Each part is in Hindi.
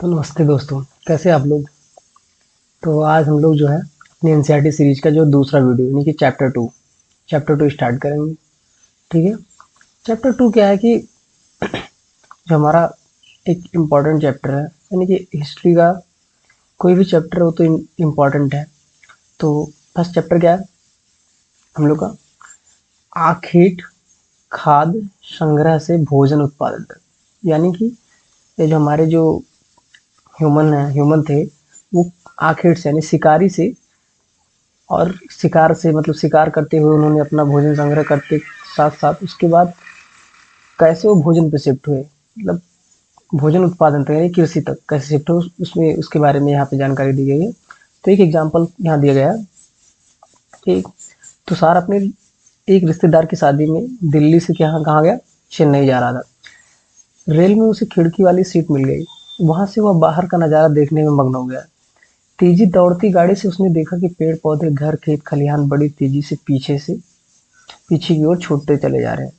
तो नमस्ते दोस्तों, कैसे आप लोग। तो आज हम लोग जो है अपनी एनसीईआरटी सीरीज का जो दूसरा वीडियो यानी कि चैप्टर टू स्टार्ट करेंगे। ठीक है। चैप्टर टू क्या है कि जो हमारा एक इम्पॉर्टेंट चैप्टर है, यानी कि हिस्ट्री का कोई भी चैप्टर हो तो इम्पॉर्टेंट है। तो फर्स्ट चैप्टर क्या है हम लोग का? आखेट खाद्य संग्रह से भोजन उत्पादन तक। यानी कि ये जो हमारे जो ह्यूमन थे, वो आखेट से यानी शिकारी से, और शिकार से मतलब शिकार करते हुए उन्होंने अपना भोजन संग्रह करते साथ साथ उसके बाद कैसे वो भोजन पे शिफ्ट हुए, मतलब भोजन उत्पादन तक यानी कृषि तक कैसे शिफ्ट हुए, उसमें उसके बारे में यहाँ पे जानकारी दी गई है। तो एक एग्जाम्पल यहाँ दिया गया है कि तुषार अपने एक रिश्तेदार की शादी में दिल्ली से क्या कहाँ गया, चेन्नई जा रहा था। रेल में उसे खिड़की वाली सीट मिल गई। वहां से वह बाहर का नजारा देखने में मग्न हो गया। तेजी दौड़ती गाड़ी से उसने देखा कि पेड़ पौधे घर खेत खलिहान बड़ी तेजी से पीछे की ओर छूटते चले जा रहे हैं।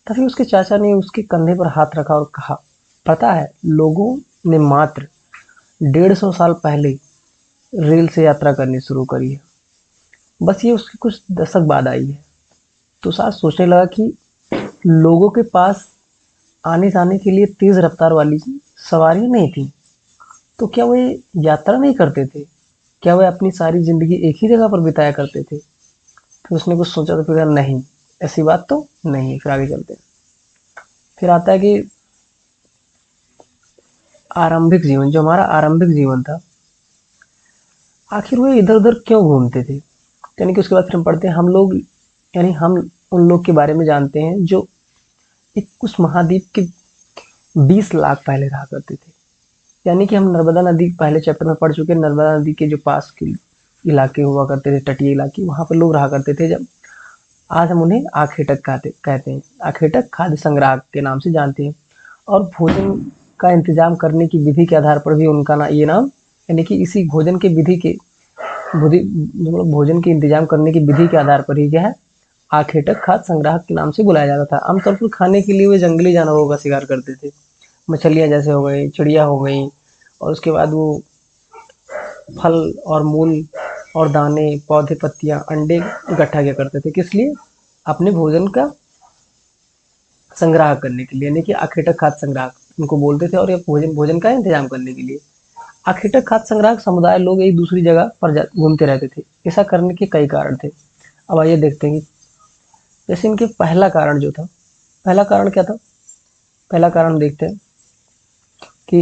तभी उसके चाचा ने उसके कंधे पर हाथ रखा और कहा, पता है, लोगों ने मात्र 150 साल पहले रेल से यात्रा करनी शुरू करी है। बस ये उसके कुछ दशक बाद आई है। तो साथ सोचने लगा कि लोगों के पास आने जाने के लिए तेज रफ्तार वाली सवारियां नहीं थी, तो क्या वे यात्रा नहीं करते थे? क्या वे अपनी सारी जिंदगी एक ही जगह पर बिताया करते थे? फिर उसने कुछ सोचा तो फिर कहा, नहीं, ऐसी बात तो नहीं है। फिर आगे चलते हैं। फिर आता है कि आरंभिक जीवन, जो हमारा आरंभिक जीवन था, आखिर वो इधर उधर क्यों घूमते थे। यानी कि उसके बाद फिर हम पढ़ते हैं, हम लोग यानी हम उन लोग के बारे में जानते हैं जो एक उस महाद्वीप के 20 लाख पहले रहा करते थे। यानी कि हम नर्मदा नदी पहले चैप्टर में पढ़ चुके हैं। नर्मदा नदी के जो पास के इलाके हुआ करते थे, तटीय इलाके, वहां पर लोग रहा करते थे। जब आज हम उन्हें आखेटक कहते हैं, आखेटक खाद्य संग्राहक के नाम से जानते हैं। और भोजन का इंतजाम करने की विधि के आधार पर भी उनका ये नाम, यानी कि इसी भोजन के विधि के मतलब भोजन के इंतजाम करने की विधि के आधार पर ही क्या है, आखेटक खाद्य संग्राहक के नाम से बुलाया जाता था। आमतौर पर खाने के लिए वे जंगली जानवरों का शिकार करते थे, मछलियां जैसे हो गई, चिड़िया हो गई, और उसके बाद वो फल और मूल और दाने, पौधे, पत्तियां, अंडे इकट्ठा किया करते थे। किस लिए? अपने भोजन का संग्रह करने के लिए, यानी कि आखेटक खाद्य संग्राहक उनको बोलते थे, और ये भोजन भोजन का इंतजाम करने के लिए। आखेटक खाद्य संग्राहक समुदाय लोग एक दूसरी जगह पर घूमते रहते थे। ऐसा करने के कई कारण थे। अब आइए देखते हैं कि जैसे इनके पहला कारण जो था, पहला कारण क्या था? पहला कारण देखते हैं कि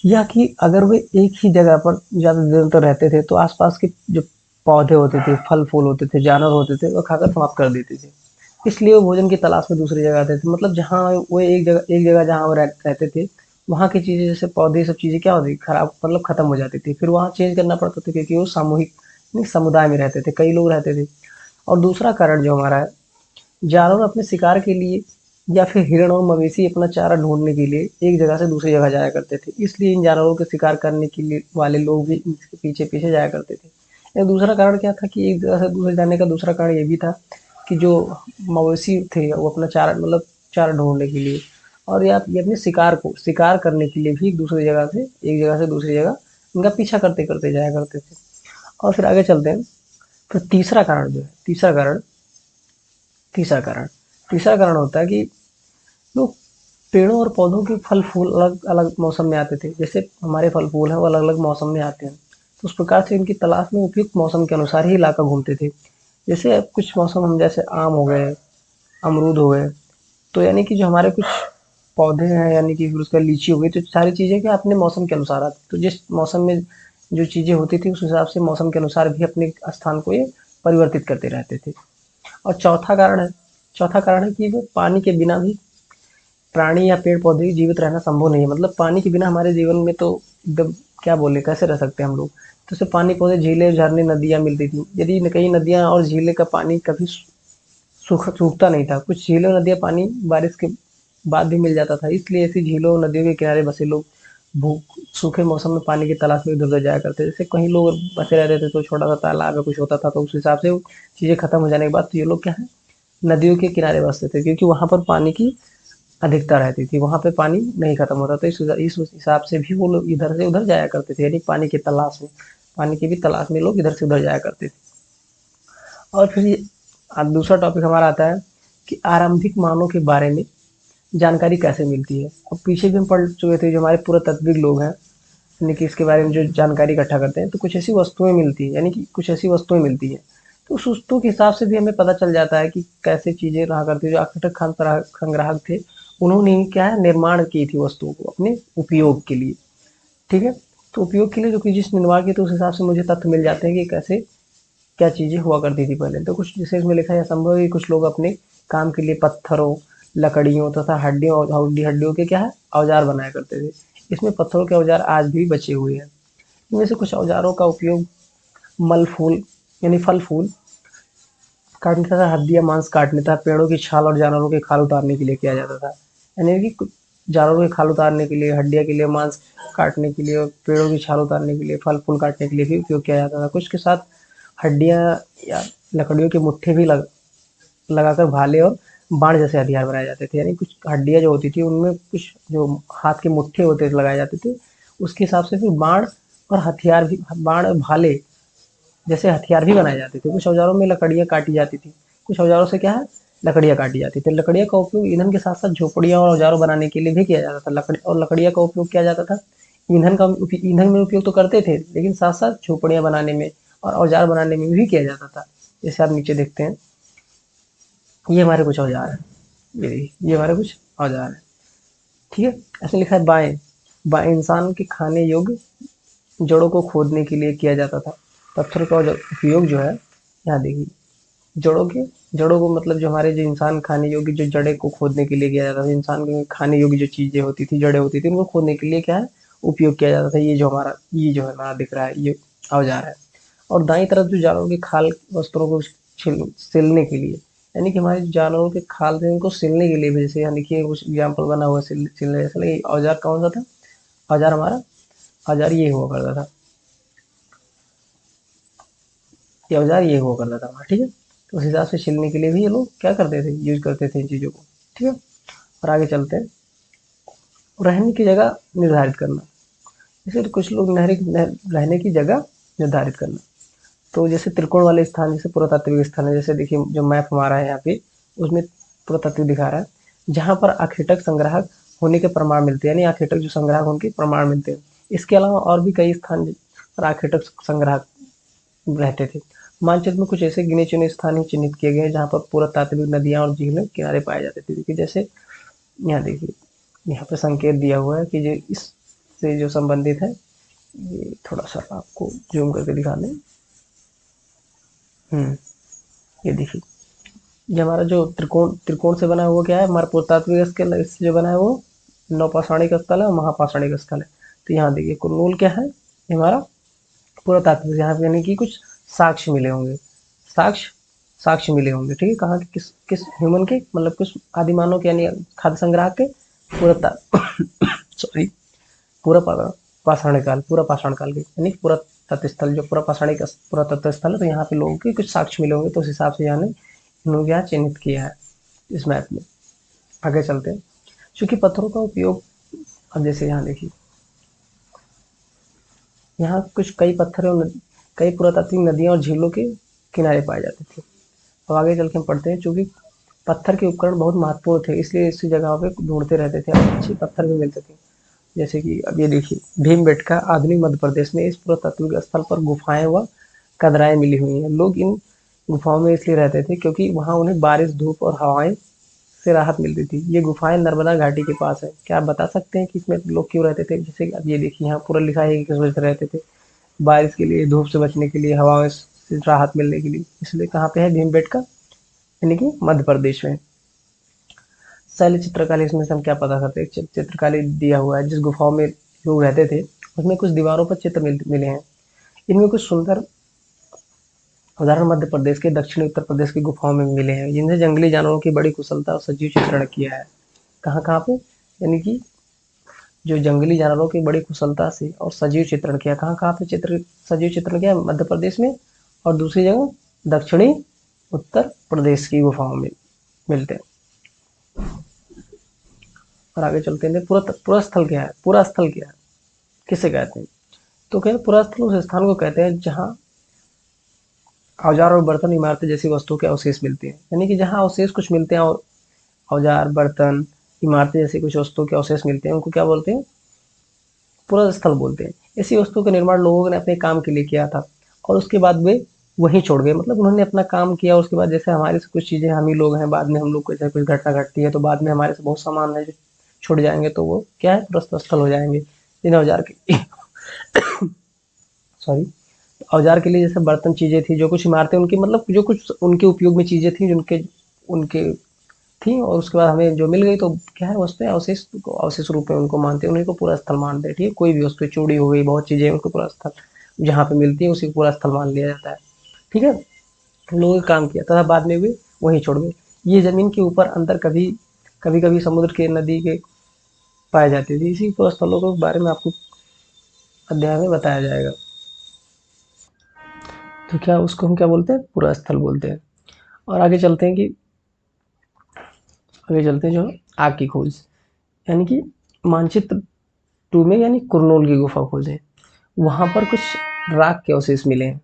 यह कि अगर वे एक ही जगह पर ज़्यादा देर तक रहते थे तो आसपास के जो पौधे होते थे, फल फूल होते थे, जानवर होते थे, वो खाकर समाप्त कर देते थे। इसलिए वो भोजन की तलाश में दूसरी जगह आते थे। मतलब जहाँ वो एक जगह जहाँ वो रहते थे, वहाँ की चीज़ें जैसे पौधे, सब चीज़ें क्या होती, खराब मतलब खत्म हो जाती थी। फिर वहाँ चेंज करना पड़ता था, क्योंकि वो सामूहिक नहीं, समुदाय में रहते थे, कई लोग रहते थे। और दूसरा कारण जो हमारा है, जानवर अपने शिकार के लिए या फिर हिरण और मवेशी अपना चारा ढूंढने के लिए एक जगह से दूसरी जगह जाया करते थे। इसलिए इन जानवरों के शिकार करने के लिए वाले लोग भी इनके पीछे पीछे जाया करते थे। एक दूसरा कारण क्या था कि एक जगह से दूसरे जाने का दूसरा कारण ये भी था कि जो मवेशी थे वो अपना चारा मतलब चारा ढूंढने के लिए, और या ये अपने शिकार करने के लिए भी दूसरी जगह से एक जगह से दूसरी जगह इनका पीछा करते करते जाया करते थे। और फिर आगे चलते हैं। फिर तीसरा कारण जो है, तीसरा कारण होता है कि लोग पेड़ों और पौधों के फल फूल अलग अलग मौसम में आते थे। जैसे हमारे फल फूल हैं वो अलग अलग मौसम में आते हैं, तो उस प्रकार से इनकी तलाश में उपयुक्त मौसम के अनुसार ही इलाका घूमते थे। जैसे अब कुछ मौसम हम जैसे आम हो गए, अमरूद हो गए, तो यानी कि जो हमारे कुछ पौधे हैं, यानी कि फिर उसका लीची हो गई, तो सारी चीज़ें क्या अपने मौसम के अनुसार आती, तो जिस मौसम में जो चीज़ें होती थी उस हिसाब से मौसम के अनुसार भी अपने स्थान को ये परिवर्तित करते रहते थे। और चौथा कारण है कि वो पानी के बिना भी प्राणी या पेड़ पौधे जीवित रहना संभव नहीं है। मतलब पानी के बिना हमारे जीवन में तो एकदम क्या बोले, कैसे रह सकते हैं हम लोग। तो सिर्फ पानी, पौधे, झीलें, झरने, नदियाँ मिलती थी। यदि कई नदियाँ और झीलें का पानी कभी सूखता नहीं था। कुछ झीलें और नदियाँ पानी बारिश के बाद भी मिल जाता था। इसलिए ऐसी झीलों और नदियों के किनारे बसे लोग भूख सूखे मौसम में पानी की तलाश में इधर उधर जाया करते थे। जैसे कहीं लोग बसे रहते थे तो छोटा सा तालाब या कुछ होता था, तो उस हिसाब से चीज़ें खत्म हो जाने के बाद तो ये लोग क्या है, नदियों के किनारे बसते थे, क्योंकि वहाँ पर पानी की अधिकता रहती थी, वहाँ पे पानी नहीं खत्म होता, तो इस हिसाब से भी वो लोग इधर से उधर जाया करते थे, यानी पानी की तलाश में, पानी की भी तलाश में लोग इधर से उधर जाया करते थे। और फिर अब दूसरा टॉपिक हमारा आता है कि आरंभिक मानव के बारे में जानकारी कैसे मिलती है। अब पीछे भी हम पढ़ चुके थे, जो हमारे पुरातात्विक लोग हैं, यानी कि इसके बारे में जो जानकारी इकट्ठा करते हैं, तो कुछ ऐसी वस्तुएं मिलती है, यानी कि कुछ ऐसी वस्तुएं मिलती हैं, तो उस वस्तुओं के हिसाब से भी हमें पता चल जाता है कि कैसे चीजें रहा करती है। जो आखिर खान संग्राहक थे, उन्होंने क्या है, निर्माण की थी वस्तुओं को अपने उपयोग के लिए, ठीक है। तो उपयोग के लिए जो कि जिस निर्माण की, तो उस हिसाब से मुझे तथ्य मिल जाते हैं कि कैसे क्या चीजें हुआ करती थी पहले। तो कुछ जैसे इसमें लिखा है, संभव है कि कुछ लोग अपने काम के लिए पत्थरों, लकड़ियों तथा हड्डियों और हड्डियों के क्या है, औजार बनाया करते थे। इसमें पत्थरों के औजार आज भी बचे हुए हैं। इनमें से कुछ औजारों का उपयोग मल फूल, यानी फल फूल काटने तथा हड्डियां मांस काटने तथा पेड़ों की छाल और जानवरों के खाल उतारने के लिए किया जाता था। यानी कि जानवरों के खाल उतारने के लिए, हड्डियां के लिए, मांस काटने के लिए और पेड़ों की छाल उतारने के लिए, फल फूल काटने के लिए भी उपयोग किया जाता था। कुछ के साथ हड्डियां या लकड़ियों के मुट्ठे भी लगाकर भाले और बाण जैसे हथियार बनाए जाते थे। यानी कुछ हड्डियां जो होती थी, उनमें कुछ जो हाथ के मुट्ठे होते थे लगाए जाते थे, उसके हिसाब से फिर बाण और हथियार भी, बाण और भाले जैसे हथियार भी बनाए जाते थे। कुछ औजारों में लकड़ियाँ काटी जाती थी, कुछ औजारों से क्या है, लकड़ियाँ काटी जाती थी। लकड़ियाँ का उपयोग ईंधन के साथ साथ झोपड़ियाँ और औजारों बनाने के लिए भी किया जाता था। लकड़ियाँ का उपयोग किया जाता था, ईंधन में उपयोग तो करते थे, लेकिन साथ साथ झोपड़ियाँ बनाने में और औजार बनाने में भी किया जाता था। जैसे आप नीचे देखते हैं, ये हमारे कुछ औजार हैं, ये हमारे कुछ औजार हैं, ठीक है। ऐसे लिखा है, बाएं बाएं इंसान के खाने योग्य जड़ों को खोदने के लिए किया जाता था। पत्थर का उपयोग जो है, यहाँ देखिए, जड़ों को मतलब जो हमारे जो इंसान खाने योग्य जो जड़े को खोदने के लिए किया जाता था, इंसान के खाने योग्य जो चीजें होती थी, जड़े होती थी, उनको खोदने के लिए क्या है, उपयोग किया जाता था। ये जो है हमारा दिख रहा है, ये औजार है। और दाई तरफ जो जानवरों के खाल वस्त्रों को सिलने के लिए, यानी कि हमारे जानवरों के खाल थे, उनको सिलने के लिए भी, जैसे यहाँ देखिए कुछ एग्जाम्पल बना हुआ है सिलने जैसा। लेकिन औजार कौन सा था, औजार हमारा, औजार ये हुआ करता था, ये औजार ये हुआ करता था, ठीक है। तो उस हिसाब से छिलने के लिए भी ये लोग क्या करते थे, यूज करते थे इन चीज़ों को, ठीक है। और आगे चलते हैं, रहने की जगह निर्धारित करना। जैसे कुछ लोग रहने की जगह निर्धारित करना, तो जैसे त्रिकोण वाले स्थान, जैसे पुरातात्विक स्थान है, जैसे देखिए जो मैप हमारा है यहाँ पे, उसमें पुरातात्विक दिखा रहा है, जहाँ पर आखेटक संग्राहक होने के प्रमाण मिलते हैं, यानी आखेटक जो संग्राहक उनके प्रमाण मिलते हैं। इसके अलावा और भी कई स्थान पर आखेटक संग्राहक रहते थे। मानचित्र में कुछ ऐसे गिने चुने स्थान ही चिन्हित किए गए हैं जहाँ पर पुरातात्विक नदियाँ और झीलें किनारे पाए जाते थे। देखिए जैसे यहाँ देखिए, यहाँ पे संकेत दिया हुआ है कि जो इससे जो संबंधित है, ये थोड़ा सा आपको जूम करके दिखा दें। ये देखिए, ये हमारा जो त्रिकोण त्रिकोण से बना हुआ क्या है, हमारा पुरातात्विक स्थल, इससे जो बना है वो नवपाषाणिक स्थल है और महापाषाणिक स्थल है। तो यहाँ देखिए कुरनूल क्या है, ये हमारा पुरातात्विक, यहाँ पे यानी कि कुछ साक्ष्य मिले होंगे, साक्ष्य साक्ष्य मिले होंगे, ठीक है। कहाँ के, किस किस ह्यूमन के, मतलब कुछ आदि मानव के, यानी खाद्य संग्रह के पूरा सॉरी पूरा पाषाण काल, पूरा पाषाण काल के, यानी पूरा तत्व स्थल, जो पूरा पाषाणिक पूरा तत्व स्थल है, तो यहाँ पे लोगों के कुछ साक्ष्य मिले होंगे, तो उस हिसाब से यहाँ इन्होंने यहाँ चिन्हित किया है इस मैप में। आगे चलते हैं, चूंकि पत्थरों का उपयोग, अब जैसे यहाँ देखिए, यहाँ कुछ कई पत्थर, कई पुरातात्विक नदियाँ और झीलों के किनारे पाए जाते थे। अब आगे चल के हम पढ़ते हैं, चूंकि पत्थर के उपकरण बहुत महत्वपूर्ण थे, इसलिए इसी जगह पे ढूंढते रहते थे, अच्छे पत्थर भी मिलते थे। जैसे कि अब ये देखिए, भीमबेटका आधुनिक मध्य प्रदेश में, इस पुरातात्विक स्थल पर गुफाएं व कदराएं मिली हुई हैं। लोग इन गुफाओं में इसलिए रहते थे क्योंकि वहाँ उन्हें बारिश, धूप और हवाएं से राहत मिलती थी। ये गुफाएं नर्मदा घाटी के पास है। क्या आप बता सकते हैं कि इसमें लोग क्यों रहते थे? जैसे कि अब ये देखिए, यहाँ पूरा लिखा है कि किस वजह से रहते थे, बारिश के लिए, धूप से बचने के लिए, हवाओं से राहत मिलने के लिए। इसलिए कहाँ पे है भीमबेटका, यानी कि मध्य प्रदेश में। शैल चित्रकला, इसमें से हम क्या पता करते हैं, चित्रकला दिया हुआ है, जिस गुफाओं में लोग रहते थे उसमें कुछ दीवारों पर चित्र मिले हैं। इनमें कुछ सुंदर उदाहरण मध्य प्रदेश के, दक्षिणी उत्तर प्रदेश की गुफाओं में मिले हैं, जिनसे जंगली जानवरों की बड़ी कुशलता और सजीव चित्रण किया है। कहाँ कहाँ पे, यानी कि जो जंगली जानवरों की बड़ी कुशलता से और सजीव चित्रण किया, कहाँ कहाँ पे सजीव चित्रण किया, मध्य प्रदेश में, और दूसरी जगह दक्षिणी उत्तर प्रदेश की गुफाओं में मिलते हैं। और आगे चलते हैं। पूरा स्थल क्या है? पूरा स्थल क्या है, किसे कहते हैं? तो कहते हैं पूरा स्थल उस स्थान को कहते हैं जहाँ औजार और बर्तन, इमारतें जैसी वस्तुओं के अवशेष मिलते हैं। यानी कि जहाँ अवशेष कुछ मिलते हैं, और औजार, बर्तन, इमारतें जैसी कुछ वस्तुओं के अवशेष मिलते हैं, उनको क्या बोलते हैं? पूरा स्थल बोलते हैं। ऐसी वस्तुओं का निर्माण लोगों ने अपने काम के लिए किया था और उसके बाद वे वहीं छोड़ गए। मतलब उन्होंने अपना काम किया, उसके बाद जैसे हमारे से कुछ चीज़ें, हम ही लोग हैं, बाद में हम लोग को जैसे कुछ घटना घटती है तो बाद में हमारे से बहुत सामान है जो छूट जाएंगे, तो वो क्या है? प्रस्थ स्थल हो जाएंगे। जिन औजार के सॉरी, औजार के लिए जैसे बर्तन, चीज़ें थी, जो कुछ इमारतें उनकी, मतलब जो कुछ उनके उपयोग में चीज़ें थी जिनके उनके थी, और उसके बाद हमें जो मिल गई तो क्या है? वस्तुएं अवशेष को अवशेष रूप में उनको मानते हैं, उन्हीं को पूरा स्थल मानते हैं। ठीक है, कोई भी वस्तु, चूड़ी हो गई, बहुत चीज़ें, उनको पूरा स्थल जहाँ पे मिलती है उसी को पूरा स्थल मान लिया जाता है। ठीक है, लोगों ने काम किया तथा बाद में वे वहीं छोड़ गए। ये जमीन के ऊपर अंदर कभी कभी कभी समुद्र के, नदी के पाए जाते थे। इसी पूरा स्थलों के बारे में आपको अध्याय में बताया जाएगा। तो क्या उसको हम क्या बोलते हैं? पूरा स्थल बोलते हैं। और आगे चलते हैं कि आगे चलते हैं जो आग की खोज, यानी कि मानचित्र 2 में, यानी कुरनूल की गुफा खोजें। वहाँ पर कुछ राख के अवशेष मिले हैं।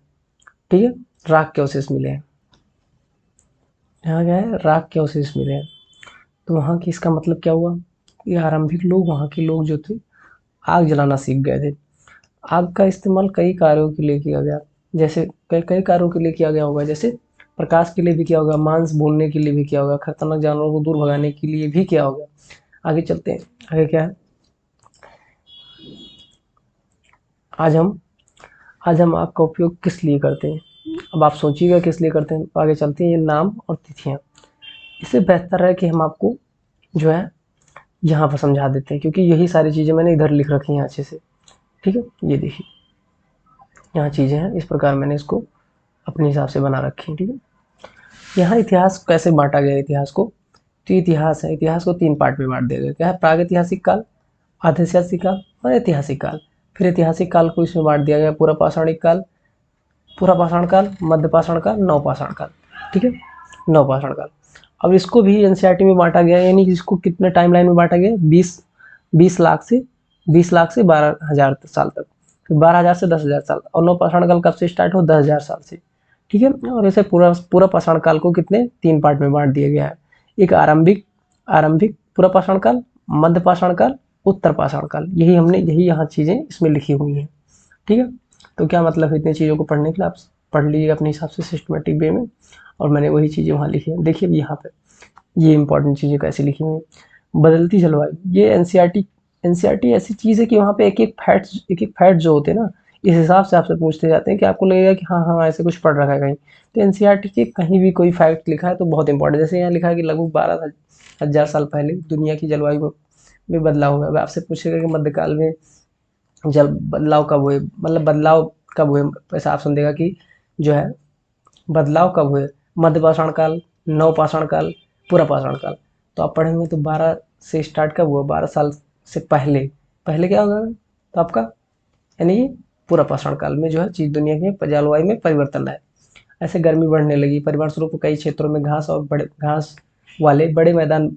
ठीक है, राख के अवशेष मिले हैं। यहाँ क्या है? राख के अवशेष मिले हैं। तो वहाँ की, इसका मतलब क्या हुआ? ये आरंभिक लोग, वहाँ के लोग जो थे, आग जलाना सीख गए थे। आग का इस्तेमाल कई कार्यों के लिए किया गया, जैसे कई कई कार्यों के लिए किया गया होगा, जैसे प्रकाश के लिए भी किया होगा, मांस भूनने के लिए भी किया होगा, खतरनाक जानवरों को दूर भगाने के लिए भी किया होगा। आगे चलते हैं, आगे क्या है? आज हम आज हम आग का उपयोग किस लिए करते हैं? अब आप सोचिएगा किस लिए करते हैं। तो आगे चलते हैं, ये नाम और तिथियाँ। इससे बेहतर है कि हम आपको जो है यहाँ पर समझा देते हैं, क्योंकि यही सारी चीज़ें मैंने इधर लिख रखी हैं अच्छे से। ठीक है, ये देखिए यहाँ चीज़ें हैं, इस प्रकार मैंने इसको अपने हिसाब से बना रखी हैं। ठीक है, यहाँ इतिहास कैसे बांटा गया? इतिहास को, तो इतिहास है, इतिहास को 3 पार्ट में बांट दिया गया। क्या है? प्रागैतिहासिक काल, आधैतिहासिक काल और ऐतिहासिक काल। फिर ऐतिहासिक काल को इसमें बांट दिया गया पूरा पाषाणिक काल, पूरा पाषाण काल, मध्य पाषाण काल, नवपाषाण काल। ठीक है, नवपाषाण काल। अब इसको भी एनसीईआरटी में बांटा गया, यानी कि इसको कितने टाइमलाइन में बांटा गया? 20 लाख से 12,000 साल तक, फिर 12,000 से 10,000 साल, और नवपाषाण काल कब से स्टार्ट हो? 10,000 साल से। ठीक है, और ऐसे पूरा पूरा पाषाण काल को कितने? 3 पार्ट में बांट दिया गया है। एक आरंभिक आरंभिक पूरा पाषाण काल, मध्य पाषाण काल, उत्तर पाषाण काल। यही यहाँ चीज़ें इसमें लिखी हुई हैं। ठीक है, तो क्या मतलब है? इतनी चीज़ों को पढ़ने के लिए आप पढ़ लीजिएगा अपने हिसाब से सिस्टमेटिक वे में, और मैंने वही चीज़ें वहाँ लिखी हैं। देखिए यहाँ पे ये इंपॉर्टेंट चीज़ें कैसी लिखी हुई हैं। बदलती जलवायु, ये एनसीईआरटी ऐसी चीज़ है कि वहाँ पे एक एक फैक्ट जो होते हैं ना, इस हिसाब से आपसे पूछते जाते हैं कि आपको लगेगा कि हाँ हाँ ऐसे कुछ पढ़ रखा है कहीं। तो एनसीईआरटी के कहीं भी कोई फैक्ट लिखा है तो बहुत इंपॉर्टेंट। जैसे यहाँ लिखा है कि लगभग 12,000 साल पहले दुनिया की जलवायु में बदलाव हुआ। अब आपसे पूछेगा कि मध्यकाल में जल बदलाव कब हुए, मतलब बदलाव कब हुए, ऐसा ऑप्शन देगा कि जो है बदलाव कब हुए? मध्य पाषाण काल, नव पाषाण काल, पूरा पाषाण काल। तो आप पढ़ेंगे तो 12 से स्टार्ट कब हुआ? 12 साल से पहले। पहले क्या होगा? तो आपका, यानी कि पूरा पाषाण काल में जो है चीज दुनिया की जलवायु में परिवर्तन है। ऐसे गर्मी बढ़ने लगी, परिवार स्वरूप कई क्षेत्रों में घास वाले बड़े मैदान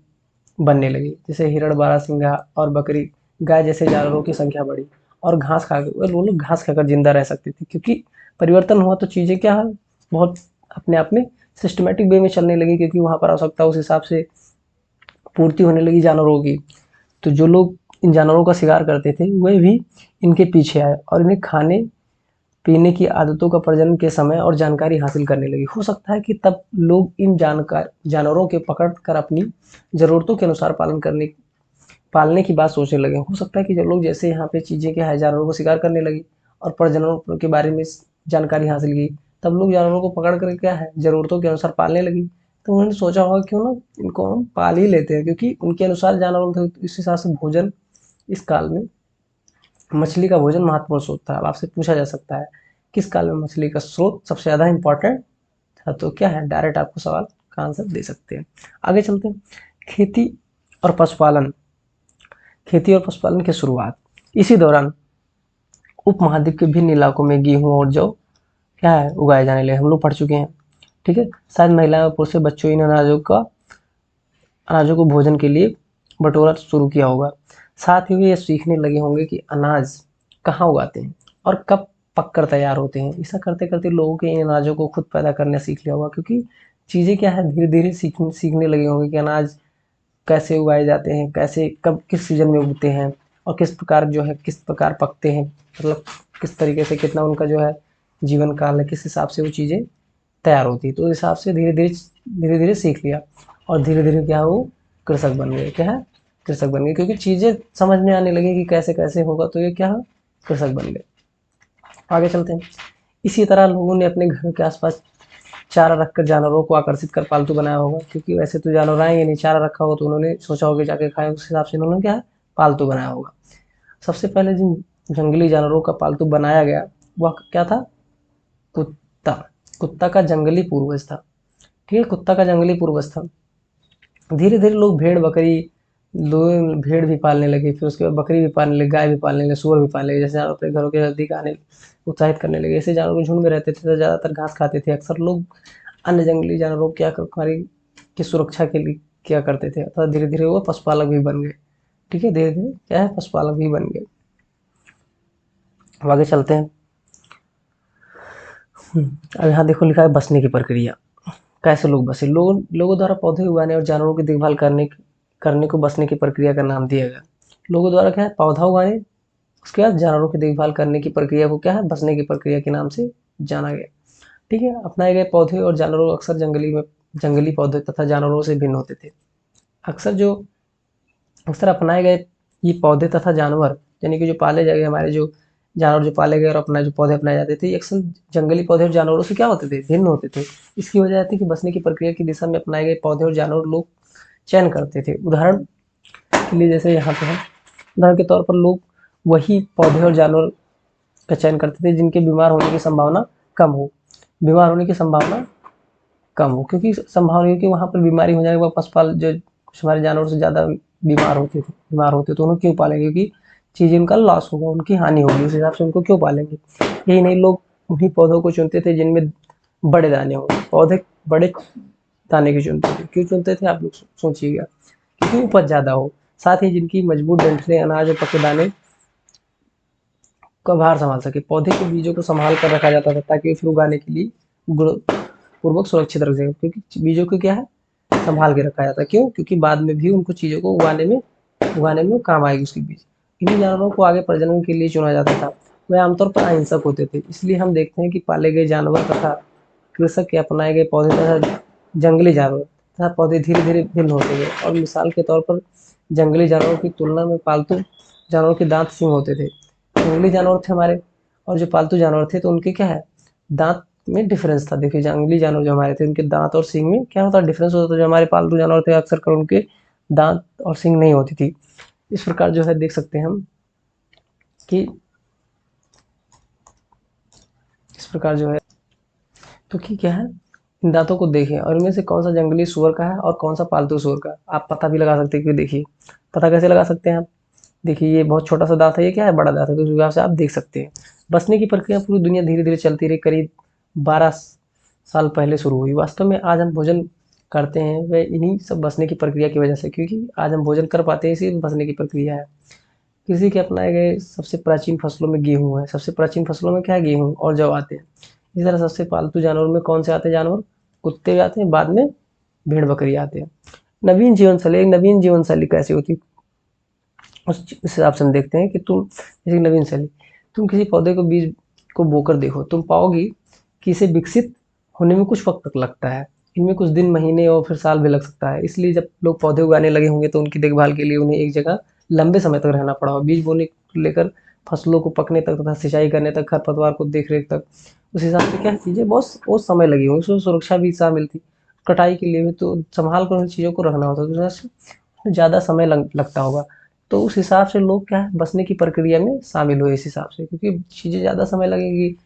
बनने लगे, जैसे हिरण, बारहसिंगा और बकरी, गाय जैसे जानवरों की संख्या बढ़ी, और घास खा के वो लोग घास खाकर जिंदा रह सकते थे, क्योंकि परिवर्तन हुआ तो चीज़ें क्या है? बहुत अपने आप में सिस्टमेटिक वे में चलने लगी, क्योंकि वहाँ पर आवश्यकता उस हिसाब से पूर्ति होने लगी जानवरों की। तो जो लोग इन जानवरों का शिकार करते थे वे भी इनके पीछे आए और इन्हें खाने पीने की आदतों का प्रजनन के समय और जानकारी हासिल करने लगी। हो सकता है कि तब लोग इन जानवरों के पकड़ कर अपनी ज़रूरतों के अनुसार पालने की बात सोचने लगे। हो सकता है कि जो लोग जैसे यहाँ पे चीज़ें क्या है, जानवरों को शिकार करने लगी और प्रजनन के बारे में जानकारी हासिल की, तब लोग जानवरों को पकड़ कर क्या है, ज़रूरतों के अनुसार पालने लगी। तो उन्होंने सोचा होगा क्यों ना इनको हम पाल ही लेते हैं, क्योंकि उनके अनुसार जानवर थे। इस हिसाब से भोजन इस काल में मछली का भोजन महत्वपूर्ण स्रोत था। अब आपसे पूछा जा सकता है किस काल में मछली का स्रोत सबसे ज़्यादा इंपॉर्टेंट था? तो क्या है? डायरेक्ट आपको सवाल का आंसर दे सकते हैं। आगे चलते हैं, खेती और पशुपालन। खेती और पशुपालन की शुरुआत इसी दौरान उपमहाद्वीप के भिन्न इलाकों में गेहूं और जौ क्या है, उगाए जाने लगे। हम लोग पढ़ चुके हैं। ठीक है, शायद महिलाएं और पुरुष बच्चों इन अनाजों को भोजन के लिए बटोरना शुरू किया होगा। साथ ही वे ये सीखने लगे होंगे कि अनाज कहाँ उगाते हैं और कब पककर तैयार होते हैं। ऐसा करते करते लोगों के इन अनाजों को खुद पैदा करना सीख लिया होगा, क्योंकि चीज़ें क्या है धीरे धीरे सीखने लगे होंगे कि अनाज कैसे उगाए जाते हैं, कैसे कब किस सीजन में उगते हैं और किस प्रकार जो है किस प्रकार पकते हैं, मतलब किस तरीके से कितना उनका जो है जीवन काल है, किस हिसाब से वो चीज़ें तैयार होती है। तो उस हिसाब से धीरे धीरे सीख लिया और धीरे धीरे क्या वो कृषक बन गए। क्या है कृषक बन गए, क्योंकि चीज़ें समझ में आने लगी कि कैसे कैसे होगा, तो ये क्या है कृषक बन गए। आगे चलते हैं। इसी तरह लोगों ने अपने घर के आसपास चारा रखकर जानवरों को आकर्षित कर पालतू बनाया होगा, क्योंकि वैसे तो जानवर आएंगे नहीं, चारा रखा होगा तो उन्होंने सोचा होगा जाके खाए, उस हिसाब से उन्होंने क्या है पालतू बनाया होगा। सबसे पहले जिन जंगली जानवरों का पालतू बनाया गया वह क्या था, कुत्ता। कुत्ता का जंगली पूर्वज था। ठीक है, कुत्ता का जंगली पूर्वज था। धीरे धीरे लोग भेड़ बकरी, लोग भेड़ भी पालने लगे, फिर उसके बाद बकरी भी पालने लगे, गाय भी पालने लगे, सूअर भी पालने लगे। जैसे जानवर अपने घरों के नजदीक आने उत्साहित करने लगे, ऐसे जानवर को झुंड में रहते थे तो ज़्यादातर घास खाते थे। अक्सर लोग अन्य जंगली जानवरों की सुरक्षा के लिए क्या करते थे, अतः धीरे धीरे वो पशुपालक भी बन गए। ठीक है, धीरे धीरे क्या है पशुपालक भी बन गए। अब आगे चलते हैं। अब यहाँ देखो लिखा है बसने की प्रक्रिया। कैसे लोग बसे, लोगों द्वारा पौधे उगाने और जानवरों की देखभाल करने को बसने की प्रक्रिया का नाम दिया गया। लोगों द्वारा क्या है पौधा उगाने, उसके बाद जानवरों की देखभाल करने की प्रक्रिया को क्या है बसने की प्रक्रिया के नाम से जाना गया। ठीक है, अपनाए गए पौधे और जानवरों अक्सर जंगली पौधे तथा जानवरों से भिन्न होते थे। अक्सर अपनाए गए ये पौधे तथा जानवर, यानी कि जो पाले गए हमारे जो जानवर जो पाले गए और अपना जो पौधे अपनाए जाते थे, ये अक्सर जंगली पौधे और जानवरों से क्या होते थे भिन्न होते थे। इसकी वजह थी कि बसने की प्रक्रिया की दिशा में अपनाए गए पौधे और जानवर लोग चयन करते थे। उदाहरण के लिए जैसे यहाँ पे है, उदाहरण के तौर पर लोग वही पौधे और जानवर का चयन करते थे जिनके बीमार होने की संभावना कम हो। बीमार होने की संभावना कम हो, क्योंकि संभावना है कि वहाँ पर बीमारी हो जाने के बाद पशुपाल जो कुछ हमारे जानवर से ज़्यादा बीमार होते तो उन्हें क्यों पालेंगे, क्योंकि चीज़ इनका लॉस होगा, उनकी हानि होगी, उस हिसाब से उनको क्यों पालेंगे। यही नहीं, लोग उन्हीं पौधों को चुनते थे जिनमें बड़े दाने हों, पौधे बड़े दाने की चुनते थे। क्यों चुनते थे आप लोग सोचिएगा, क्योंकि उपज ज़्यादा हो, साथ ही जिनकी मजबूत डंठलें अनाज और पके दाने का भार संभाल सके। पौधे के बीजों को संभाल कर रखा जाता था ताकि फिर उगाने के लिए पूर्वक सुरक्षित रख सके, क्योंकि बीजों को क्या है संभाल के रखा जाता है। क्यों, क्योंकि बाद में भी उनको चीज़ों को उगाने में काम आएगी उसके बीज। इन्हीं जानवरों को आगे प्रजनन के लिए चुना जाता था। वे आमतौर पर अहिंसक होते थे, इसलिए हम देखते हैं कि पाले गए जानवर तथा कृषक के अपनाए गए पौधे तथा जंगली जानवर तथा पौधे धीरे धीरे भिन्न होते गए। और मिसाल के तौर पर जंगली जानवरों की तुलना में पालतू जानवरों के दांत सींग होते थे। जंगली जानवर थे हमारे, और जो पालतू जानवर थे तो उनके क्या है दांत में डिफरेंस था। देखिए जंगली जानवर जो हमारे थे उनके दांत और सींग में क्या होता डिफरेंस होता था। जो हमारे पालतू जानवर थे अक्सर कर उनके दांत और सींग नहीं होती थी। इस प्रकार जो है देख सकते हैं हम कि इस प्रकार जो है तो कि क्या है इन दांतों को देखें और इनमें से कौन सा जंगली सुअर का है और कौन सा पालतू सुअर का। आप पता भी लगा सकते हैं कि देखिए पता कैसे लगा सकते हैं आप, देखिए ये बहुत छोटा सा दांत है, ये क्या है बड़ा दांत है, तो उस हिसाब से आप देख सकते हैं। बसने की प्रक्रिया पूरी दुनिया धीरे धीरे चलती रही, करीब 12 साल पहले शुरू हुई। वास्तव में आज हम भोजन करते हैं वह इन्हीं सब बसने की प्रक्रिया की वजह से, क्योंकि आज हम भोजन कर पाते हैं इसी बसने की प्रक्रिया है। कृषि के अपनाए गए सबसे प्राचीन फसलों में गेहूँ है। सबसे प्राचीन फसलों में क्या है गेहूँ और जौ आते हैं। इसी तरह सबसे पालतू जानवरों में कौन से आते हैं जानवर, कुत्ते आते हैं, बाद में भेड़ बकरी आते हैं। नवीन जीवन शैली कैसी होती है उस हिसाब से हम देखते हैं कि जैसे नवीन शैली, तुम किसी पौधे को बीज को बोकर देखो, तुम पाओगी कि इसे विकसित होने में कुछ वक्त तक लगता है। इनमें कुछ दिन महीने और फिर साल भी लग सकता है। इसलिए जब लोग पौधे उगाने लगे होंगे तो उनकी देखभाल के लिए उन्हें एक जगह लंबे समय तक रहना पड़ा हो। बीज बोने को लेकर फसलों को पकने तक तथा सिंचाई करने तक, खरपतवार को देख रेख तक, उस हिसाब से क्या चीज़ें बहुत समय लगी होगी। उसमें सुरक्षा भी शामिल थी, कटाई के लिए भी तो संभाल कर उन चीज़ों को रखना होता, तो ज़्यादा समय लगता होगा। तो उस हिसाब से लोग क्या है बसने की प्रक्रिया में शामिल हुए इस हिसाब से, क्योंकि चीज़ें ज़्यादा समय लगेंगी,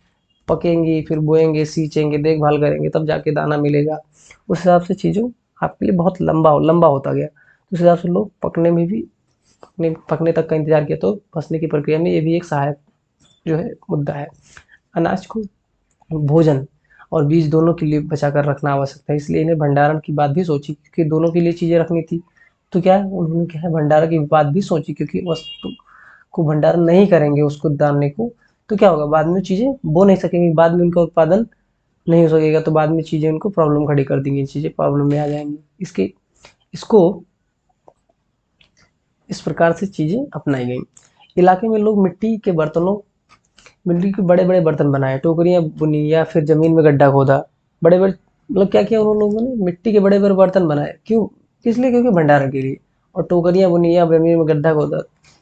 पकेंगी, फिर बोएंगे, सींचेंगे, देखभाल करेंगे, तब जाके दाना मिलेगा। उस हिसाब से चीज़ों आपके लिए बहुत लंबा होता गया। उस हिसाब से लोग पकने तक का इंतजार किया। तो बसने की प्रक्रिया में ये भी एक सहायक जो है मुद्दा है। अनाज को भोजन और बीज दोनों के लिए बचा कर रखना आवश्यक था, इसलिए इन्हें भंडारण की बात भी सोची, क्योंकि दोनों के लिए चीज़ें रखनी थी। तो क्या है, उन्होंने क्या है भंडारण की बात भी सोची, क्योंकि वस्तु को भंडारण नहीं करेंगे उसको डालने को, तो क्या होगा, बाद में चीज़ें बो नहीं सकेंगी, बाद में उनका उत्पादन नहीं हो सकेगा, तो बाद में चीज़ें उनको प्रॉब्लम खड़ी कर देंगी, चीज़ें प्रॉब्लम में आ जाएंगी। इसको इस प्रकार से चीज़ें अपनाई गई। इलाके में लोग मिट्टी के बड़े बड़े बर्तन बनाए, टोकरियाँ बुनी या फिर जमीन में गड्ढा खोदा, बड़े बड़े मतलब क्या किया उन लोगों ने, मिट्टी के बड़े बड़े बर्तन बनाए, क्यों, इसलिए क्योंकि भंडारण के लिए, और टोकरियाँ बुनी या जमीन में गड्ढा खोदा।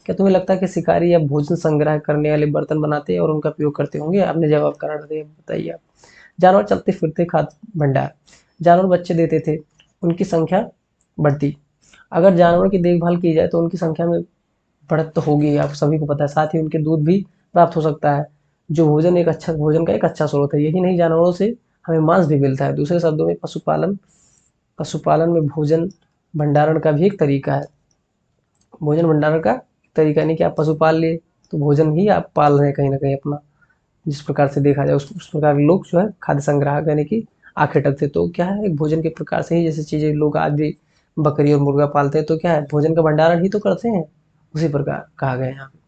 क्या तुम्हें लगता है कि शिकारी या भोजन संग्रह करने वाले बर्तन बनाते और उनका उपयोग करते होंगे? आपने जवाब करार दिया, बताइए आप। जानवर चलते फिरते खाद्य भंडार, जानवर बच्चे देते थे, उनकी संख्या बढ़ती। अगर जानवरों की देखभाल की जाए तो उनकी संख्या में बढ़त तो होगी, आप सभी को पता है, साथ ही उनके दूध भी प्राप्त हो सकता है, जो भोजन का एक अच्छा स्रोत है। यही नहीं, जानवरों से हमें मांस भी मिलता है। दूसरे शब्दों में पशुपालन में भोजन भंडारण का भी एक तरीका है। भोजन भंडारण का तरीका नहीं कि आप पशु पाल लिए तो भोजन ही आप पाल रहे हैं कहीं ना कहीं अपना, जिस प्रकार से देखा जाए उस प्रकार लोग जो है खाद्य संग्राहक यानी कि आखेटक थे। तो क्या है, एक भोजन के प्रकार से ही जैसे चीजें लोग आज भी बकरी और मुर्गा पालते हैं, तो क्या है, भोजन का भंडारण ही तो करते हैं, उसी प्रकार कहा गया है यहाँ पे।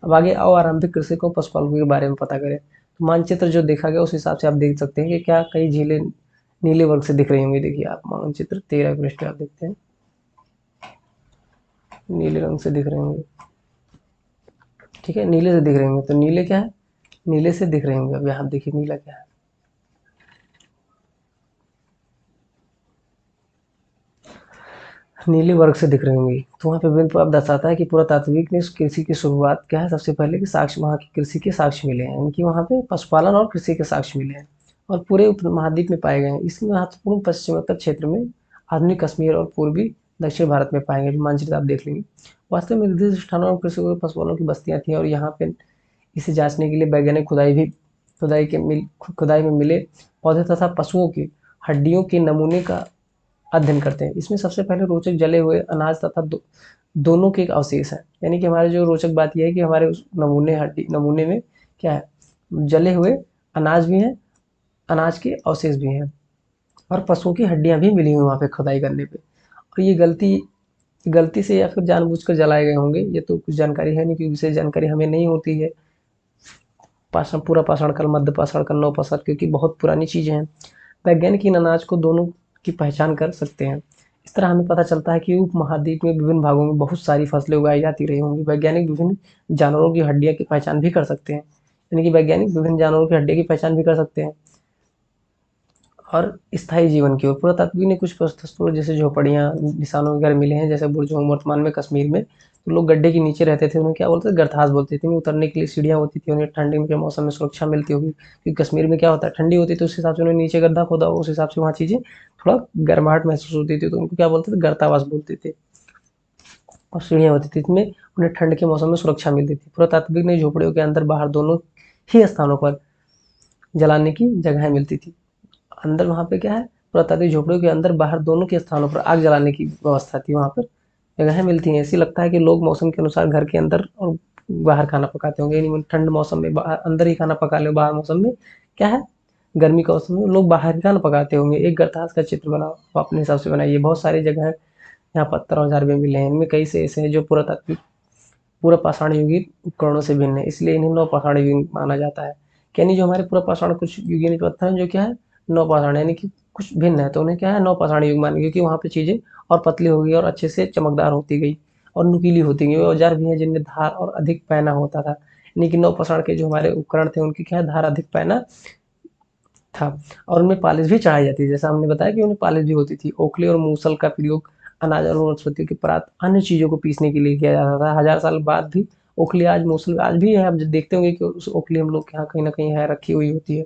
अब आगे आओ आरंभिक कृषकों पशुपालकों के बारे में पता करें। तो मानचित्र जो देखा गया उस हिसाब से आप देख सकते हैं कि क्या कई झीलें नीले वर्ग से दिख रही होंगी। देखिए आप मानचित्र 13 पृष्ठ आप देखते हैं, नीले रंग से दिख रहे होंगे, ठीक है, नीले से दिख रहे होंगे। तो नीले क्या है, नीले से दिख रहे होंगे। अब यहाँ देखिए नीला क्या है, नीले वर्ग से दिख रही होंगी। तो वहाँ पे विभिन्न प्रभाव दर्शाता है कि पुरातात्विक ने कृषि की शुरुआत क्या है, सबसे पहले कि साक्ष्य, वहाँ की कृषि के साक्ष्य मिले हैं, यानी कि वहाँ पे पशुपालन और कृषि के साक्ष्य मिले हैं और पूरे उपमहाद्वीप में पाए गए हैं। इसमें महत्वपूर्ण पश्चिमोत्तर क्षेत्र में, आधुनिक कश्मीर और पूर्वी दक्षिण भारत में पाए गए। मानचित्र आप देख लेंगे। वास्तव में निर्दिष्ट स्थानों और कृषकों पशुपालकों की बस्तियाँ थी, और यहाँ पे इसे जांचने के लिए वैज्ञानिक खुदाई में मिले पौधे तथा पशुओं की हड्डियों के नमूने का अध्ययन करते हैं। इसमें सबसे पहले रोचक जले हुए अनाज तथा दोनों के एक अवशेष है, यानी कि हमारे जो रोचक बात यह है कि हमारे उस नमूने में क्या है, जले हुए अनाज भी हैं, अनाज के अवशेष भी हैं, और पशुओं की हड्डियां भी मिली हुई वहाँ पे खुदाई करने पे। और ये गलती से या फिर जानबूझकर जलाए गए होंगे, ये तो कुछ जानकारी है नहीं, क्योंकि विशेष जानकारी हमें नहीं होती है। पूरा पाषाण काल, मध्य पाषाण काल, नव पाषाण, क्योंकि बहुत पुरानी चीजें हैं। वैज्ञानिक इन अनाज को दोनों की पहचान कर सकते हैं। इस तरह हमें पता चलता है कि उपमहाद्वीप में विभिन्न भागों में बहुत सारी फसलें उगाई जाती रही होंगी। वैज्ञानिक विभिन्न जानवरों की हड्डियों की पहचान भी कर सकते हैं, यानी कि वैज्ञानिक विभिन्न जानवरों की हड्डियों की पहचान भी कर सकते हैं। और स्थायी जीवन की ओर पुरातात्विक ने कुछ प्रस्तुत जैसे झोपड़ियाँ, निशानों के घर मिले हैं, जैसे बुर्जों वर्तमान में कश्मीर में। तो लोग गड्ढे के नीचे रहते थे, उन्हें क्या बोलते थे, गर्थास बोलते थे। उतरने के लिए सीढ़ियाँ होती थी, उन्हें ठंडी के मौसम में सुरक्षा मिलती होगी, क्योंकि कश्मीर में क्या होता है, ठंडी होती है, तो उस हिसाब से उन्हें नीचे गड्ढा खोदा, उस हिसाब से वहाँ चीज़ें थोड़ा गर्माहट महसूस होती थी, तो उनको क्या बोलते थे, गर्तावास बोलते थे। और सीढ़ियाँ होती थी, इसमें उन्हें ठंड के मौसम में सुरक्षा मिलती थी। पुरातात्विक ने झोपड़ियों के अंदर बाहर दोनों ही स्थानों पर जलाने की जगह मिलती थी। अंदर वहाँ पे क्या है, पुरातात्विक झोपड़ियों के अंदर बाहर दोनों के स्थानों पर आग जलाने की व्यवस्था थी, वहाँ पर जगहें मिलती हैं। ऐसी लगता है कि लोग मौसम के अनुसार घर के अंदर और बाहर खाना पकाते होंगे, यानी ठंड मौसम में बाहर अंदर ही खाना पका ले, बाहर मौसम में क्या है, गर्मी का मौसम में लोग बाहर ही खाना पकाते होंगे। एक गरतास का चित्र बनाओ, अपने हिसाब से बनाइए। बहुत सारी जगह यहाँ पत्थर औजार भी मिले हैं, इनमें कई से ऐसे हैं जो पुरातात्विक पूरा पाषाण युगीन उपकरणों से भिन्न है, इसलिए इन्हें नव पाषाण युगीन माना जाता है। यानी जो हमारे पूरा पाषाण कुछ युगीन पत्थर हैं जो क्या है, नव पाषाण, यानी कि कुछ भिन्न है, तो उन्हें क्या है, नव पाषाण युग माने, क्योंकि वहाँ पे चीजें और पतली हो गई और अच्छे से चमकदार होती गई और नुकीली होती गई। औजार भी हैं जिनमें धार और अधिक पैना होता था, यानी कि नव पाषाण के जो हमारे उपकरण थे उनकी क्या है, धार अधिक पैना था, और उनमें पालिश भी चढ़ाई जाती थी। जैसा हमने बताया कि उन्हें पालिश भी होती थी। ओखली और मूसल का प्रयोग अनाज और वनस्पतियों के परात अन्य चीजों को पीसने के लिए किया जाता था। हजार साल बाद भी ओखली आज मूसल आज भी है, आप जब देखते होंगे कि उस ओखली हम लोग के यहाँ कहीं ना कहीं है, रखी हुई होती है।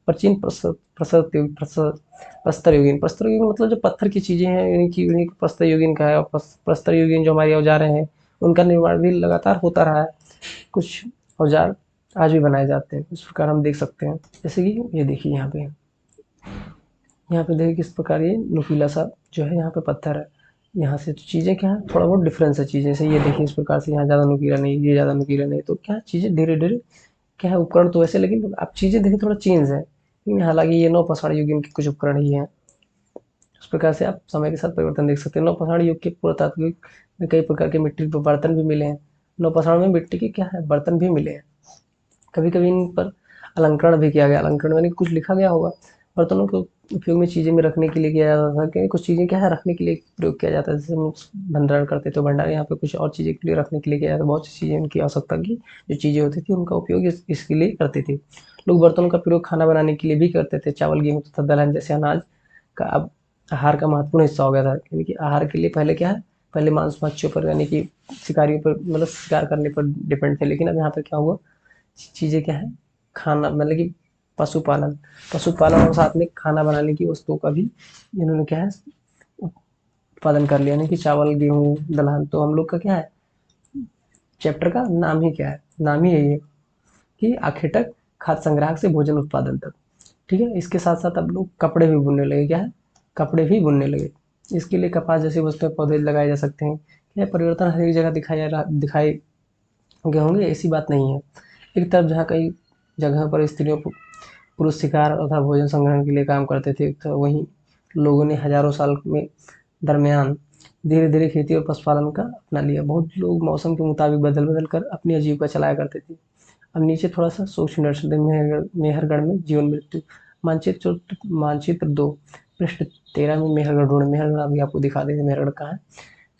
प्राचीन प्रस्तर युगीन, प्रस्तर युगीन मतलब जो पत्थर की चीजें हैं, यानी कि उन्हीं को प्रस्तर युगीन कहा है। और प्रस्तर युगीन जो हमारे औजार हैं उनका निर्माण भी लगातार होता रहा है। कुछ औजार आज भी बनाए जाते हैं, इस प्रकार हम देख सकते हैं। जैसे कि ये देखिए यहाँ पे देखिए किस प्रकार ये नुकीला सा जो है यहाँ पे पत्थर है। यहाँ से तो चीज़ें क्या है, थोड़ा बहुत डिफरेंस है चीज़ें से। ये देखिए इस प्रकार से यहाँ ज़्यादा नुकीला नहीं, ये ज़्यादा नुकीला नहीं, तो क्या चीज़ें धीरे धीरे क्या है, उपकरण तो वैसे, लेकिन आप चीज़ें देखें थोड़ा चेंज है। हालांकि ये नौ पसाड़ी युगीन के कुछ उपकरण ही हैं। उस प्रकार से आप समय के साथ परिवर्तन देख सकते हैं। नवपाषाण युग के पुरातात्विक में कई प्रकार के मिट्टी के बर्तन भी मिले हैं। नवपाषाण में मिट्टी के क्या है, बर्तन भी मिले हैं। कभी कभी इन पर अलंकरण भी किया गया, अलंकरण यानी कुछ लिखा गया होगा। बर्तनों के उपयोग में चीज़ें में रखने के लिए किया जाता था, कि कुछ चीज़ें क्या है रखने के लिए प्रयोग किया जाता है, जैसे हम भंडारण करते थे, भंडारण यहाँ पे कुछ और चीज़ें के लिए रखने के लिए किया जाता है। बहुत सी चीज़ें उनकी आवश्यकता की जो चीज़ें होती थी उनका उपयोग इसके लिए करते थे। लोग बर्तनों का प्रयोग खाना बनाने के लिए भी करते थे। चावल, गेहूँ तथा दलहन जैसे अनाज का अब आहार का महत्वपूर्ण हिस्सा हो गया था, यानी कि आहार के लिए पहले क्या है, पहले मांस मच्छियों पर यानी कि शिकारियों पर मतलब शिकार करने पर डिपेंड थे, लेकिन अब यहाँ पर क्या हुआ, चीज़ें क्या है, खाना मतलब कि पशुपालन पशुपालन और साथ में खाना बनाने की वस्तुओं का भी इन्होंने क्या है उत्पादन कर लिया। यानी कि चावल, गेहूँ, दलहन। तो हम लोग का क्या है, चैप्टर का नाम ही क्या है, नाम ही यही है कि आखेटक खाद्य संग्राहक से भोजन उत्पादन तक। ठीक है, इसके साथ साथ अब लोग कपड़े भी बुनने लगे। क्या है, कपड़े भी बुनने लगे। इसके लिए कपास जैसी वस्तुएं, पौधे लगाए जा सकते हैं। यह परिवर्तन हर एक जगह दिखाई गए होंगे, ऐसी बात नहीं है। एक तरफ जहाँ कई जगह पर स्त्रियों पुरुष शिकार तथा भोजन संग्रहण के लिए काम करते थे, तो वहीं लोगों ने हजारों साल में दरमियान धीरे धीरे खेती और पशुपालन का अपना लिया। बहुत लोग मौसम के मुताबिक बदल बदल कर अपनी आजीविका चलाया करते थे। अब नीचे थोड़ा सा सूक्ष्म दर्शन, मेहरगढ़ में जीवन मृत्यु। मानचित्र 2 पृष्ठ 13 में मेहरगढ़ ढूंढे। मेहरगढ़ अभी आपको दिखा देंगे मेहरगढ़ कहाँ है।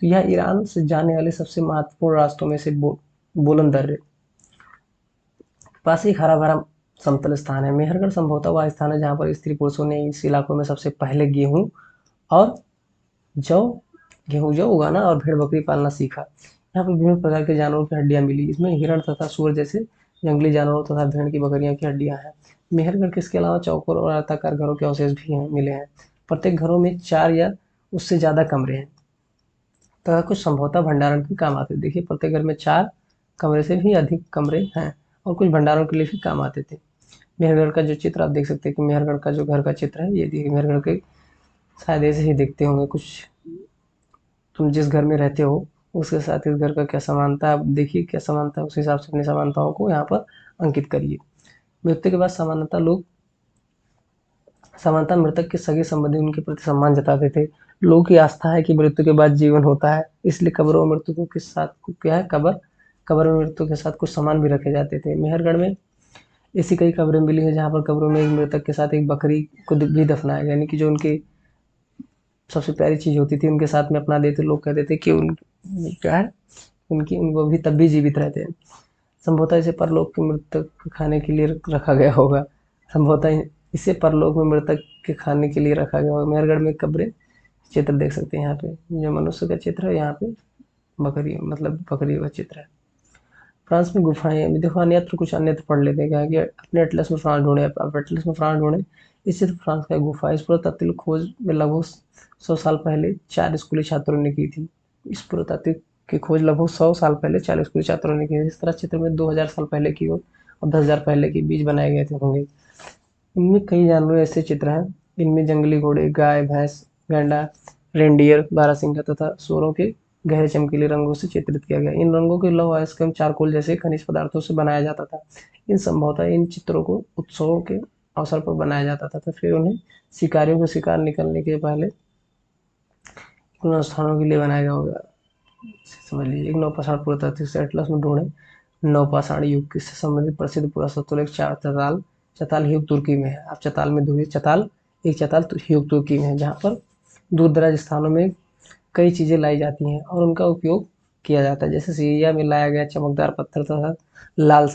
तो यह ईरान से जाने वाले सबसे महत्वपूर्ण रास्तों में से बोलन दर्रे पास एक हरा भरा समतल स्थान है। मेहरगढ़ संभवतः वह स्थान है जहाँ पर स्त्री पुरुषों ने इस इलाकों में सबसे पहले और जौ जौ उगाना और भेड़ बकरी पालना सीखा। यहाँ पर विभिन्न प्रकार के जानवरों की हड्डियाँ मिली। इसमें हिरण तथा सूअर जैसे जंगली जानवरों तथा भेड़ की बकरियाँ की हड्डियाँ हैं। मेहरगढ़ के इसके अलावा चौकोर और आयताकार घरों के अवशेष भी मिले हैं। प्रत्येक घरों में 4 या उससे ज़्यादा कमरे हैं तथा कुछ संभवतः भंडारण के काम आते। देखिए, प्रत्येक घर में 4 कमरे से भी अधिक कमरे हैं और कुछ भंडारों के लिए भी काम आते थे। मेहरगढ़ का जो चित्र आप देख सकते हैं कि मेहरगढ़ का जो घर का चित्र है, ये देखिए मेहरगढ़ के शायद ऐसे ही दिखते होंगे कुछ। तुम जिस घर में रहते हो उसके साथ इस घर का क्या समानता है, आप देखिए क्या समानता है, उस हिसाब से अपनी समानताओं को यहाँ पर अंकित करिए। मृत्यु के बाद समानता मृतक के सगे संबंधी उनके प्रति सम्मान जताते थे। लोगों की आस्था है कि मृत्यु के बाद जीवन होता है, इसलिए कब्रों में मृतकों के साथ क्या है, कब्र में मृत्यु के साथ कुछ सामान भी रखे जाते थे। मेहरगढ़ में ऐसी कई कब्रें मिली हैं जहाँ पर कब्रों में एक मृतक के साथ एक बकरी को भी दफनाया गया, यानी कि जो उनकी सबसे प्यारी चीज़ होती थी उनके साथ में अपना देते। लोग कहते थे कि उन क्या है उनकी उनको भी तब भी जीवित रहते हैं। संभवतः इसे परलोक के मृतक खाने के लिए रखा गया होगा। संभवतः इसे परलोक में मृतक के खाने के लिए रखा गया होगा। मेहरगढ़ में कब्रें चित्र देख सकते हैं। यहाँ पे जो मनुष्य का चित्र है, यहाँ पे बकरी का चित्र है। फ्रांस में गुफाएं देखो, अन्यत्र कुछ अन्यत्र पढ़ लेते हैं। क्या कि अपने एटलस में फ्रांस ढूंढे, आप एटलस में फ्रांस ढूंढे। इस चित्र फ्रांस का गुफा है। इस पुरातात्विक खोज में लगभग 100 साल पहले 4 स्कूली छात्रों ने की थी। इस पुरातात्विक की खोज लगभग 100 साल पहले 4 स्कूली छात्रों ने की थी। इस तरह चित्र में 2000 साल पहले की और 10,000 पहले के बीच बनाए गए थे होंगे। इनमें कई जानवर ऐसे चित्र हैं, इनमें जंगली घोड़े, गाय, भैंस, गैंडा, रेंडियर, बारहसिंगा तथा सूअरों के गहरे चमकीले रंगों से चित्रित किया गया। इन रंगों को लौह अयस्क एवं चारकोल जैसे खनिज पदार्थों से बनाया जाता था। इन चित्रों को उत्सवों के अवसर पर बनाया जाता था, तो फिर उन्हें शिकारियों को शिकार निकलने के पहले स्थानों के लिए बनाया गया होगा। समझ लीजिए, एक नवपाषाण पुरातात्विक से एटलस में ढूंढे नवपाषाण युग से संबंधित प्रसिद्ध पुरातत्व लेख चताल ह्यूग तुर्की में है। आप चताल में ढूंढिए, चताल ह्यूग तुर्की में है, जहाँ पर दूर दराज स्थानों में कई चीज़ें लाई जाती हैं और उनका उपयोग किया जाता है। जैसे सीरिया में लाया गया चमकदार पत्थर तथा लाल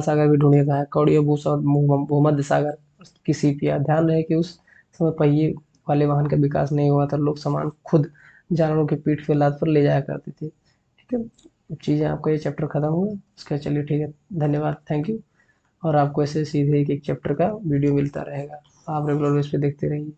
सागर भी ढूंढिए कहाँ है। कौड़ी भूसा भूमध्य सागर की सीपियाँ। ध्यान रहे कि उस समय पहिए वाले वाहन का विकास नहीं हुआ था, लोग सामान खुद जानवरों के पीठ पे लाद पर ले जाया करते थे। ठीक है, चीज़ें आपका ये चैप्टर खत्म हुआ इसका। चलिए ठीक है, धन्यवाद, थैंक यू। और आपको ऐसे सीधे एक चैप्टर का वीडियो मिलता रहेगा, आप रेगुलर बेस पे देखते रहिए।